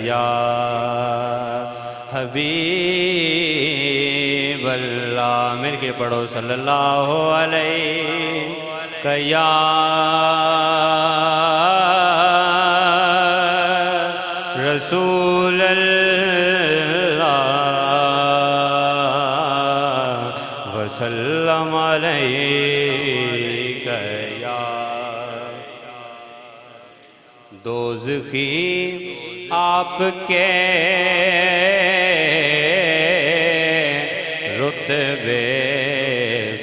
یا حبیب اللہ، مل کے پڑھو صلی اللہ علیہ یا رسول اللہ وسلم علیہ یا دوزخی آپ کے رتبے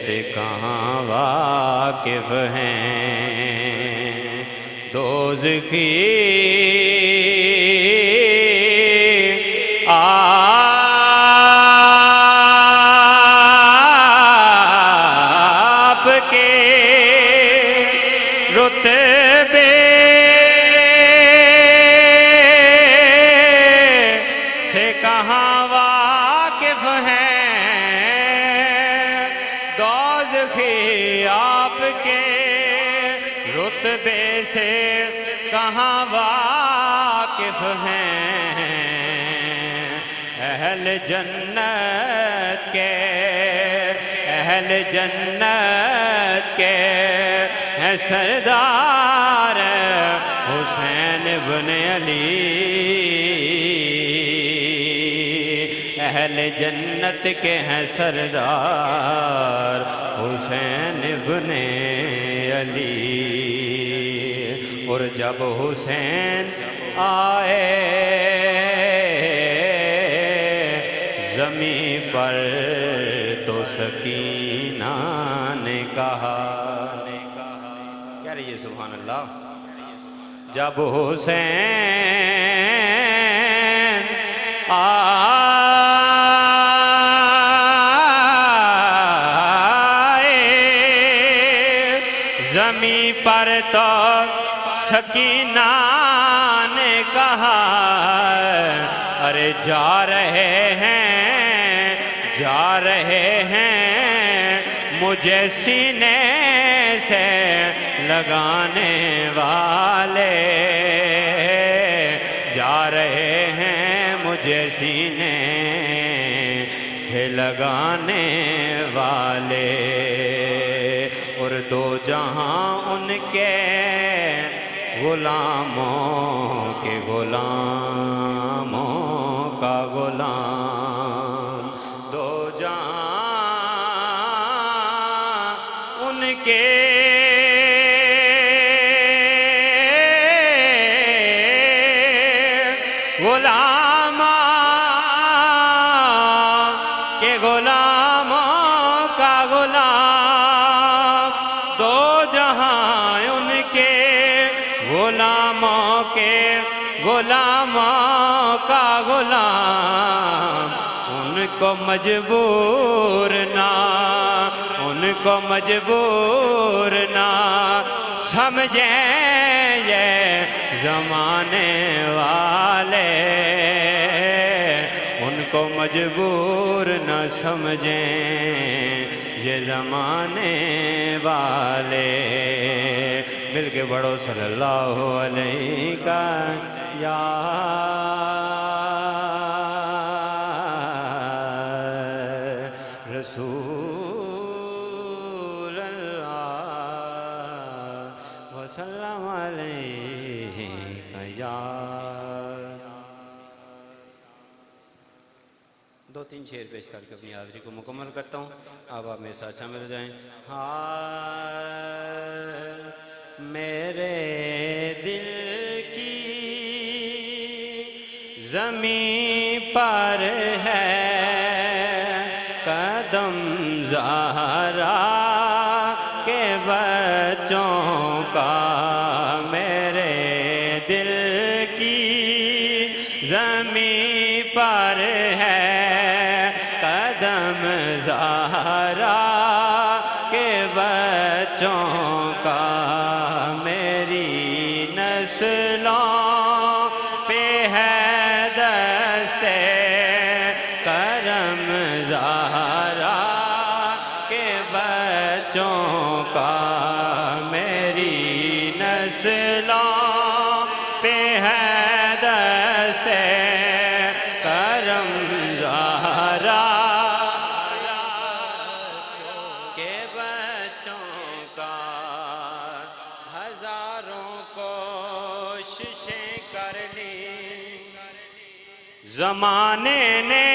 سے کہاں واقف ہیں، دوزخی آپ کے رتبے سے کہاں واقف ہیں، دوزخی آپ کے رتبے سے کہاں واقف ہیں، اہل جنت کے ہیں سردار حسین بن علی، اہل جنت کے ہیں سردار حسین بن علی، اور جب حسین آئے زمین پر تو سکینہ نے کہا، کیا رہی ہے سبحان اللہ، جب حسین آئے زمین پر تو سکینہ نے کہا، ارے جا رہے ہیں مجھے سینے سے لگانے والے، جا رہے ہیں مجھے سینے سے لگانے والے، اور دو جہاں ان کے غلاموں کے غلاموں کا غلام، دو جہاں ان کے غلاموں کا غلام، دو جہاں ان کے غلاموں کا غلام، ان کو مجبور نہ سمجھیں یہ زمانے والے، ان کو مجبور نہ سمجھیں یہ زمانے والے، مل کے بڑھو صلی اللہ علیہ کا یا رسول اللہ وسلم علیہ کا یا۔ دو تین شعر پیش کر کے اپنی حاضری کو مکمل کرتا ہوں، اب آپ میرے ساتھ شامل ہو جائیں۔ میرے دل کی زمین پر ہے قدم زہرا کے بچوں کا، میرے دل کی زمین پر ہے قدم زہرا کے بچوں کا، میری نسلوں پہ ہے دستے کرم زہرا کے بچوں کا، میری نسلوں پہ ہے دستے کوششیں کر لی زمانے نے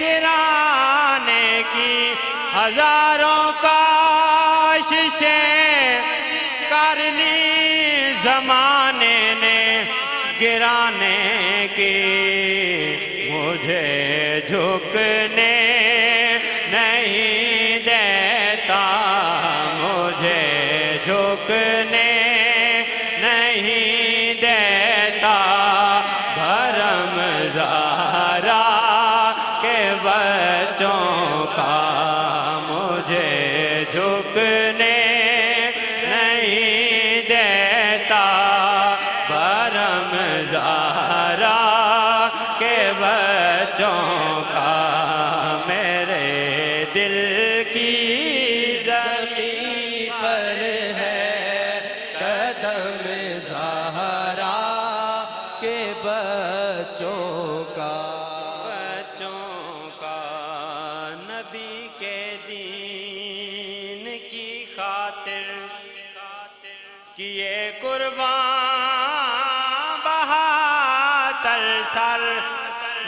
گرانے کی ہزاروں کوششیں کر لی زمانے نے گرانے کی مجھے جھکنے نہیں دیتا مجھے جھکنے نہیں دیتا بھرم زہرا کے بچوں کا مجھے جھکنے نہیں دیتا بھرم زہرا کے بچوں کا میرے دل کی زمین پر ہے قدم زہرا کے بچوں کا نبی کے دین کی خاطر کیے قربان بہادر سر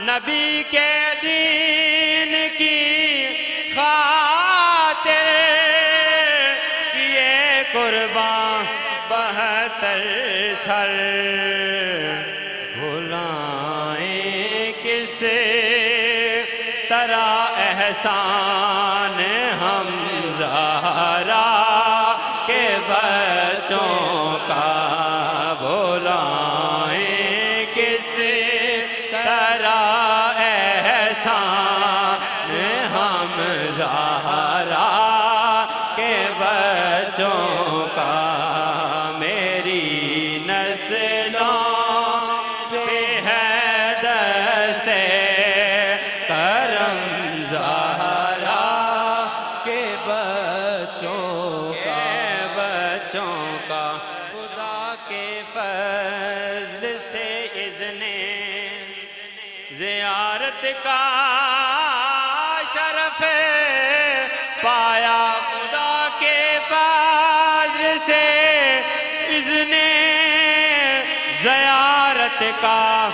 نبی کے دین کی خاطر کیے قربان بہادر سر بھلائیں کس طرح احسان ہم زہرا کے بچوں کا بھلائیں کس طرح احسان ہم زہرا کے بچوں کا میری نسلوں پہ ہے دست کرم زہرا کے بچوں کا خدا کے فضل سے اذن زیارت کا شرف پایا خدا کے فضل سے اذن زیارت کا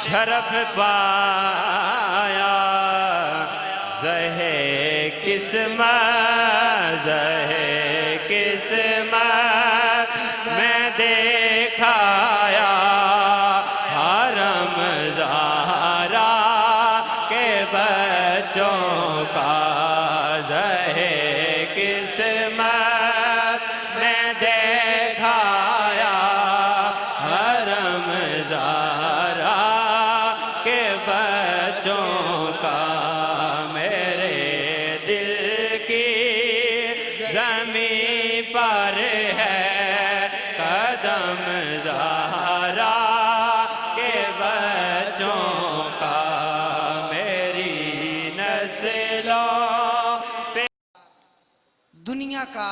شرف پایا زہے قسمت میں دیکھایا حرم زہرا کے بچوں کا زہے قسمت میں دیکھایا حرم زہرا کے بچوں کا میرے دل کی زمین پر ہے قدم زہرا کے بچوں کا میری نسلوں پہ دنیا کا